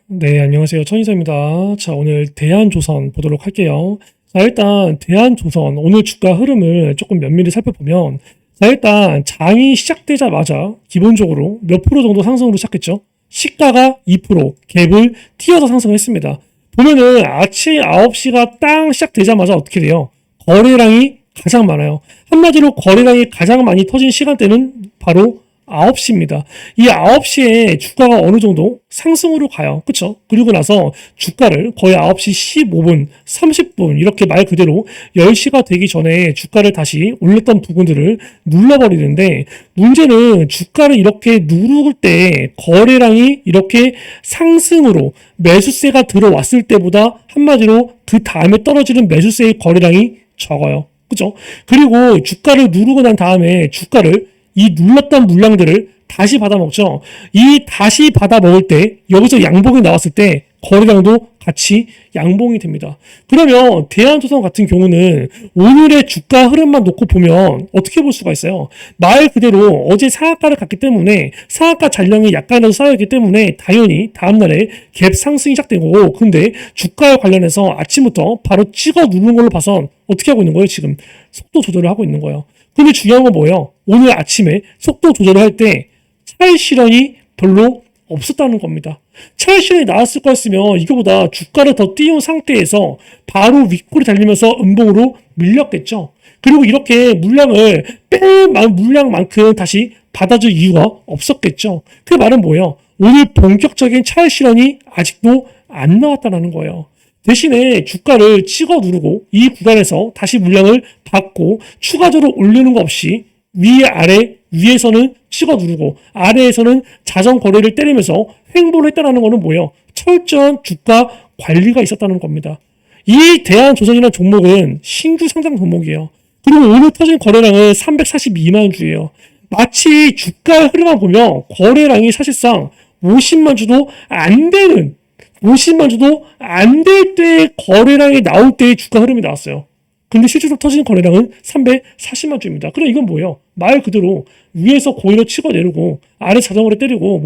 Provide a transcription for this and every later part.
네, 안녕하세요. 천인사입니다. 자, 오늘 대한조선 보도록 할게요. 자, 일단 대한조선 오늘 주가 흐름을 조금 면밀히 살펴보면, 자, 일단 장이 시작되자마자 기본적으로 몇 프로 정도 상승으로 시작했죠. 시가가 2%, 갭을 띄어서 상승을 했습니다. 보면은 아침 9시가 딱 시작되자마자 어떻게 돼요? 거래량이 가장 많아요. 한마디로 거래량이 가장 많이 터진 시간대는 바로 9시입니다. 이 9시에 주가가 어느 정도 상승으로 가요. 그쵸? 그리고 나서 주가를 거의 9시 15분, 30분 이렇게 말 그대로 10시가 되기 전에 주가를 다시 올렸던 부분들을 눌러버리는데, 문제는 주가를 이렇게 누를 때 거래량이 이렇게 상승으로 매수세가 들어왔을 때보다 한마디로 그 다음에 떨어지는 매수세의 거래량이 적어요. 그죠? 그리고 주가를 누르고 난 다음에 주가를 이 눌렀던 물량들을 다시 받아먹죠. 이 다시 받아먹을 때 여기서 양봉이 나왔을 때 거래량도 같이 양봉이 됩니다. 그러면 대한조선 같은 경우는 오늘의 주가 흐름만 놓고 보면 어떻게 볼 수가 있어요? 말 그대로 어제 상한가를 갔기 때문에 상한가 잔량이 약간이라도 쌓여있기 때문에 당연히 다음날에 갭 상승이 시작되고, 근데 주가에 관련해서 아침부터 바로 찍어 누르는 걸로 봐선 어떻게 하고 있는 거예요? 지금 속도 조절을 하고 있는 거예요. 근데 중요한 건 뭐예요? 오늘 아침에 속도 조절을 할 때 차익 실현이 별로 없었다는 겁니다. 차익 실현이 나왔을 거였으면 이거보다 주가를 더 띄운 상태에서 바로 윗골이 달리면서 음봉으로 밀렸겠죠. 그리고 이렇게 물량을 뺄 물량만큼 다시 받아줄 이유가 없었겠죠. 그 말은 뭐예요? 오늘 본격적인 차익 실현이 아직도 안 나왔다는 거예요. 대신에 주가를 찍어 누르고 이 구간에서 다시 물량을 받고 추가적으로 올리는 거 없이 위에서는 찍어 누르고 아래에서는 자전 거래를 때리면서 횡보를 했다는 거는 뭐예요? 철저한 주가 관리가 있었다는 겁니다. 이 대한조선이라는 종목은 신규 상장 종목이에요. 그리고 오늘 터진 거래량은 342만 주예요. 마치 주가 흐름만 보면 거래량이 사실상 50만 주도 안 되는 50만 주도 안 될 때 거래량이 나올 때의 주가 흐름이 나왔어요. 근데 실제로 터진 거래량은 340만 주입니다. 그럼 이건 뭐예요? 말 그대로 위에서 고의로 치고 내리고 아래 자전거를 때리고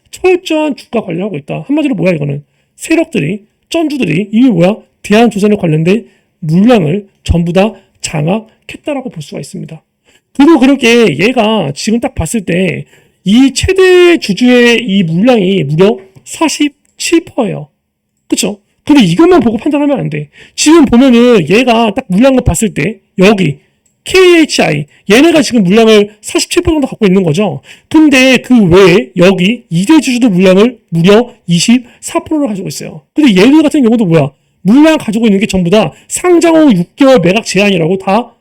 철저한 주가 관리를 하고 있다. 한마디로 이거는 세력들이 쩐주들이 이미 대한조선에 관련된 물량을 전부 다 장악했다라고 볼 수가 있습니다. 그리고 그렇게 얘가 지금 딱 봤을 때 이 최대 주주의 이 물량이 무려 47%예요. 그쵸? 근데 이것만 보고 판단하면 안 돼. 지금 보면은 얘가 딱 물량을 봤을 때 여기 KHI 얘네가 지금 물량을 47% 정도 갖고 있는 거죠. 근데 그 외에 여기 2대 주주도 물량을 무려 24%를 가지고 있어요. 근데 얘들 같은 경우도 물량 가지고 있는 게 전부 다 상장 후 6개월 매각 제한이라고 다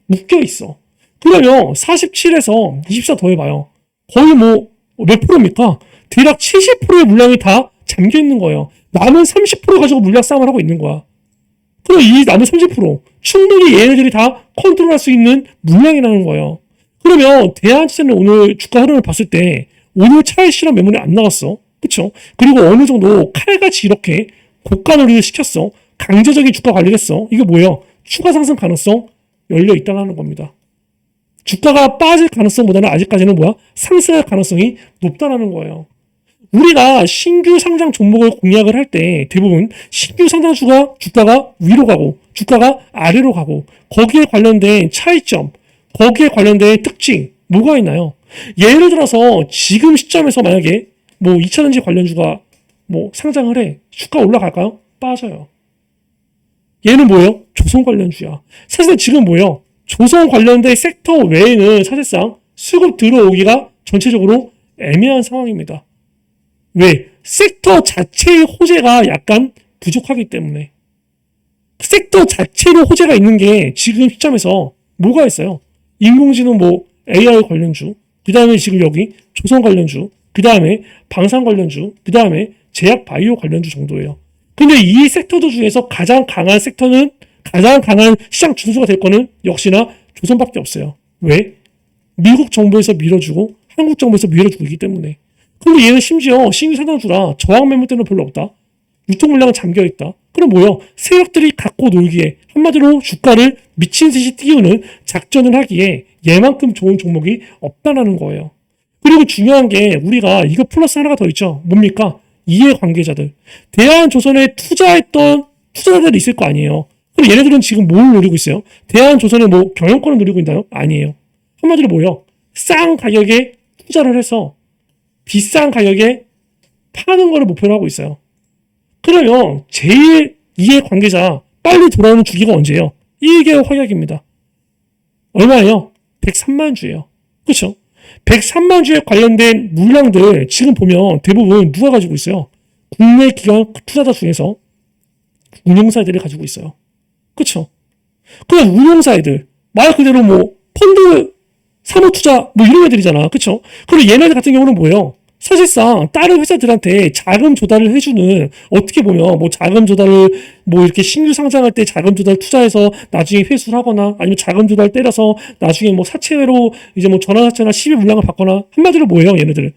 묶여 있어. 그러면 47에서 24 더해봐요. 거의 몇 프로입니까? 대략 70%의 물량이 다 잠겨 있는 거예요. 남은 30% 가지고 물량 싸움을 하고 있는 거야. 그럼 이 남은 30% 충분히 얘네들이 다 컨트롤할 수 있는 물량이라는 거예요. 그러면 대한지선의 오늘 주가 흐름을 봤을 때 오늘 차익 실현 매물이 안 나왔어. 그쵸? 그리고 어느 정도 칼같이 이렇게 고가 놀이를 시켰어. 강제적인 주가 관리를 했어. 이게 뭐예요? 추가 상승 가능성 열려 있다는 겁니다. 주가가 빠질 가능성보다는 아직까지는 상승할 가능성이 높다는 거예요. 우리가 신규 상장 종목을 공략을 할 때 대부분 신규 상장 주가가 위로 가고 주가가 아래로 가고 거기에 관련된 차이점, 거기에 관련된 특징 뭐가 있나요? 예를 들어서 지금 시점에서 만약에 2차전지 관련주가 상장을 해. 주가 올라갈까요? 빠져요. 얘는 뭐예요? 조선 관련주야. 사실 지금 조선 관련된 섹터 외에는 사실상 수급 들어오기가 전체적으로 애매한 상황입니다. 왜? 섹터 자체의 호재가 약간 부족하기 때문에. 섹터 자체로 호재가 있는 게 지금 시점에서 뭐가 있어요? 인공지능 AI 관련주, 그 다음에 지금 여기 조선 관련주, 그 다음에 방산 관련주, 그 다음에 제약 바이오 관련주 정도예요. 근데 이 섹터들 중에서 가장 강한 시장 주도주가 될 거는 역시나 조선밖에 없어요. 왜? 미국 정부에서 밀어주고 한국 정부에서 밀어주고 있기 때문에. 근데 얘는 심지어 신규 상장주라 저항 매물 때는 별로 없다. 유통 물량은 잠겨있다. 그럼 세력들이 갖고 놀기에 한마디로 주가를 미친 듯이 띄우는 작전을 하기에 얘만큼 좋은 종목이 없다라는 거예요. 그리고 중요한 게 우리가 이거 플러스 하나가 더 있죠. 뭡니까? 이해관계자들, 대한조선에 투자했던 투자자들이 있을 거 아니에요. 그럼 얘네들은 지금 뭘 노리고 있어요? 대한조선의 뭐 경영권을 노리고 있나요? 아니에요. 한마디로 뭐예요? 싼 가격에 투자를 해서 비싼 가격에 파는 거를 목표로 하고 있어요. 그러면 제일 이해관계자 빨리 돌아오는 주기가 언제예요? 1개월 허약입니다. 얼마예요? 103만 주예요. 그렇죠? 103만 주에 관련된 물량들 지금 보면 대부분 누가 가지고 있어요? 국내 기관 투자자 중에서 운용사들이 가지고 있어요. 그렇죠? 그럼 운용사들 말 그대로 뭐 펀드 사모투자 뭐 이런 애들이잖아. 그렇죠? 그리고 얘네들 같은 경우는 뭐예요? 사실상 다른 회사들한테 자금 조달을 해주는, 어떻게 보면 뭐 자금 조달을 뭐 이렇게 신규 상장할 때 자금 조달 투자해서 나중에 회수를 하거나 아니면 자금 조달 때려서 나중에 뭐 사채로 이제 뭐 전환사채나 시비 물량을 받거나, 한마디로 뭐예요? 얘네들은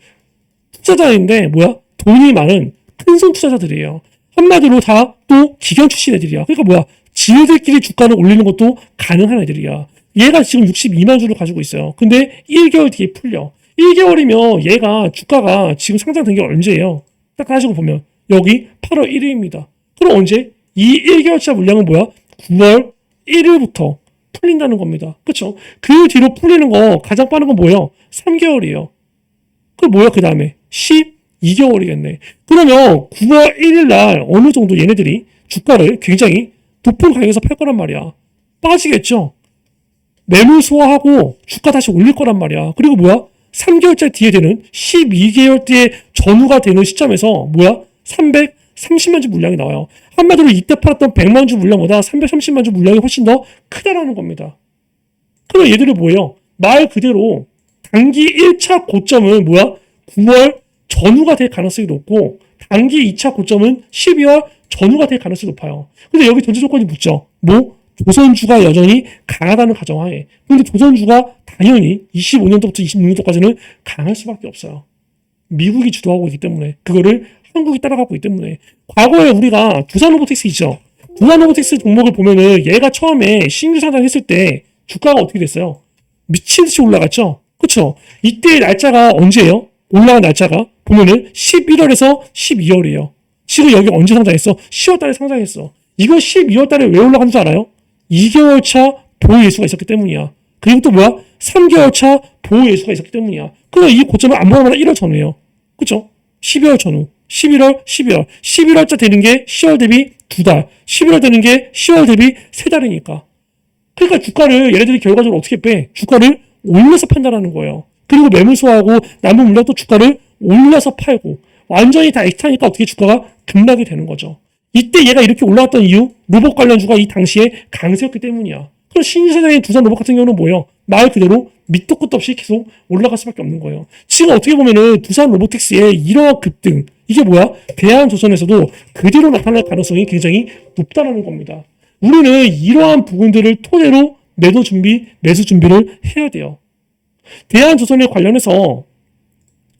투자자인데 뭐야? 돈이 많은 큰손 투자자들이에요. 한마디로 다 또 기관 출신 애들이야. 그러니까 뭐야? 지네들끼리 주가를 올리는 것도 가능한 애들이야. 얘가 지금 62만 주를 가지고 있어요. 근데 1개월 뒤에 풀려. 1개월이면 얘가 주가가 지금 상장된 게 언제예요? 딱 가지고 보면 여기 8월 1일입니다. 그럼 언제? 이 1개월차 물량은 뭐야? 9월 1일부터 풀린다는 겁니다. 그렇죠? 그 뒤로 풀리는 거 가장 빠른 건 뭐예요? 3개월이에요. 그럼 뭐야 그 다음에? 12개월이겠네. 그러면 9월 1일 날 어느 정도 얘네들이 주가를 굉장히 높은 가격에서 팔 거란 말이야. 빠지겠죠? 매물 소화하고 주가 다시 올릴 거란 말이야. 그리고 뭐야? 3개월째 뒤에 되는 12개월 뒤에 전후가 되는 시점에서 뭐야? 330만 주 물량이 나와요. 한마디로 이때 팔았던 100만 주 물량보다 330만 주 물량이 훨씬 더 크다라는 겁니다. 그럼 얘들이 뭐예요? 말 그대로 단기 1차 고점은 뭐야? 9월 전후가 될 가능성이 높고 단기 2차 고점은 12월 전후가 될 가능성이 높아요. 근데 여기 전제 조건이 붙죠. 뭐? 조선주가 여전히 강하다는 가정하에. 근데 조선주가 당연히 25년도부터 26년도까지는 강할 수밖에 없어요. 미국이 주도하고 있기 때문에, 그거를 한국이 따라가고 있기 때문에. 과거에 우리가 두산로보틱스 있죠. 두산로보틱스 종목을 보면은 얘가 처음에 신규 상장했을 때 주가가 어떻게 됐어요? 미친 듯이 올라갔죠. 그렇죠? 이때 날짜가 언제예요? 올라간 날짜가 보면은 11월에서 12월이에요. 지금 여기 언제 상장했어? 10월 달에 상장했어. 이거 12월 달에 왜 올라간 줄 알아요? 2개월 차 보호 예수가 있었기 때문이야. 그리고 또 뭐야? 3개월 차 보호 예수가 있었기 때문이야. 그럼 이 고점을 안 보면 1월 전후예요. 그쵸? 12월 전후. 11월, 12월. 11월자 되는 게 10월 대비 2달. 11월 되는 게 10월 대비 3달이니까. 그러니까 주가를 얘네들이 결과적으로 어떻게 빼? 주가를 올려서 판단하는 거예요. 그리고 매물 소화하고 남은 물량 또 주가를 올려서 팔고. 완전히 다 엑스타니까 어떻게 주가가 급락이 되는 거죠. 이때 얘가 이렇게 올라왔던 이유, 로봇 관련주가 이 당시에 강세였기 때문이야. 그럼 신사장의 두산 로봇 같은 경우는 뭐예요? 말 그대로 밑도 끝도 없이 계속 올라갈 수밖에 없는 거예요. 지금 어떻게 보면은 두산 로보틱스의 이러한 급등, 이게 뭐야? 대한조선에서도 그대로 나타날 가능성이 굉장히 높다는 겁니다. 우리는 이러한 부분들을 토대로 매수 준비를 해야 돼요. 대한조선에 관련해서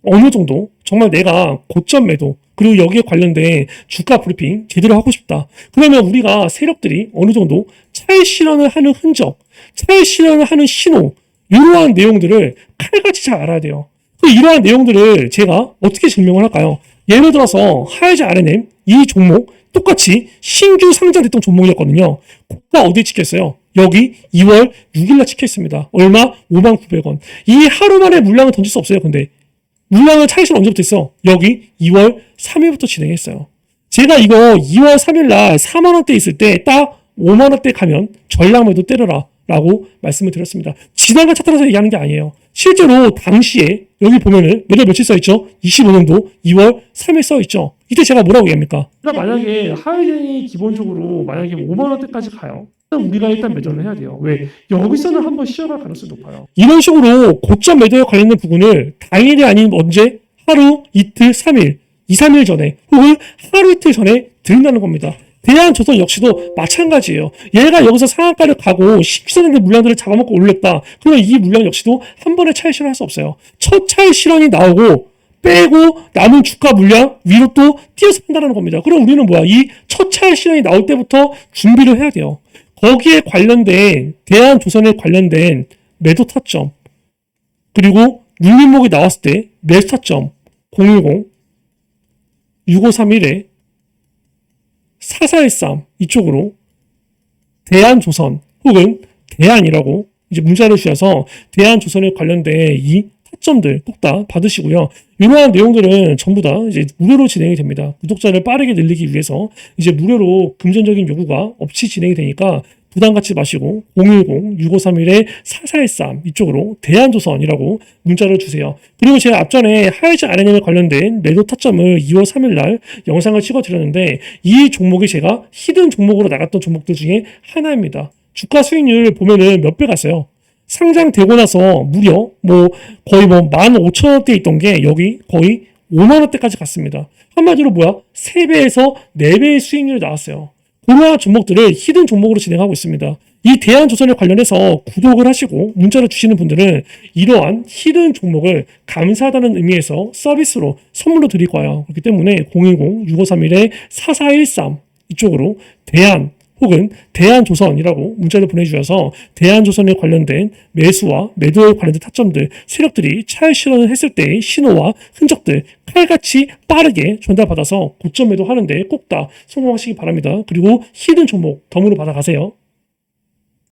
어느 정도 정말 내가 고점 매도, 그리고 여기에 관련된 주가 브리핑 제대로 하고 싶다. 그러면 우리가 세력들이 어느 정도 차익 실현을 하는 흔적, 차익 실현을 하는 신호, 이러한 내용들을 칼같이 잘 알아야 돼요. 이러한 내용들을 제가 어떻게 증명을 할까요? 예를 들어서 하이즈 RNM 이 종목 똑같이 신규 상장됐던 종목이었거든요. 고가 어디에 찍혔어요? 여기 2월 6일날 찍혀 있습니다. 얼마? 59,000원. 이 하루 만에 물량을 던질 수 없어요. 근데 물량을 차익실 언제부터 했어? 여기 2월 3일부터 진행했어요. 제가 이거 2월 3일날 4만원대 있을 때 딱 5만원대 가면 전략매도 때려라 라고 말씀을 드렸습니다. 지난번 차트라서 얘기하는 게 아니에요. 실제로 당시에 여기 보면은 몇월 며칠 써있죠? 25년도 2월 3일 써있죠. 이때 제가 뭐라고 얘기합니까? 만약에 하이젠이 기본적으로 만약에 5만원대까지 가요. 우리가 일단 매도를 해야 돼요. 왜? 여기서는 한번 쉬어갈 가능성이 높아요. 이런 식으로 고점 매도에 관련된 부분을 당일이 아닌 언제? 하루, 이틀, 3일, 2, 3일 전에 혹은 하루 이틀 전에 드린다는 겁니다. 대한조선 역시도 마찬가지예요. 얘가 여기서 상한가를 가고 10% 물량들을 잡아먹고 올렸다. 그러면 이 물량 역시도 한 번에 차익 실현할 수 없어요. 첫 차익 실현이 나오고 빼고 남은 주가 물량 위로 또 띄어서 판다는 겁니다. 그럼 우리는 뭐야? 이 첫 차익 실현이 나올 때부터 준비를 해야 돼요. 거기에 관련된 대한조선에 관련된 매도 타점, 그리고 눌림목이 나왔을 때 매수 타점 010 6531에 4413 이쪽으로 대한조선 혹은 대한이라고 이제 문자를 주셔서 대한조선에 관련된 이 타점들 꼭 다 받으시고요. 이러한 내용들은 전부 다 이제 무료로 진행이 됩니다. 구독자를 빠르게 늘리기 위해서 이제 무료로 금전적인 요구가 없이 진행이 되니까 부담 갖지 마시고 010-6531-4413 이쪽으로 대한조선이라고 문자를 주세요. 그리고 제가 앞전에 하이즈 RNM에 관련된 매도 타점을 2월 3일 날 영상을 찍어드렸는데 이 종목이 제가 히든 종목으로 나갔던 종목들 중에 하나입니다. 주가 수익률 보면은 몇 배 갔어요. 상장되고 나서 무려 거의 15,000원대 있던 게 여기 거의 5만원대까지 갔습니다. 한마디로 뭐야? 3배에서 4배의 수익률이 나왔어요. 그러한 종목들을 히든 종목으로 진행하고 있습니다. 이 대한조선에 관련해서 구독을 하시고 문자를 주시는 분들은 이러한 히든 종목을 감사하다는 의미에서 서비스로 선물로 드릴 거예요. 그렇기 때문에 010-6531-4413 이쪽으로 대한 혹은 대한조선이라고 문자를 보내주셔서 대한조선에 관련된 매수와 매도에 관련된 타점들, 세력들이 차익 실현을 했을 때의 신호와 흔적들 칼같이 빠르게 전달받아서 고점 매도하는데 꼭 다 성공하시기 바랍니다. 그리고 히든 종목 덤으로 받아가세요.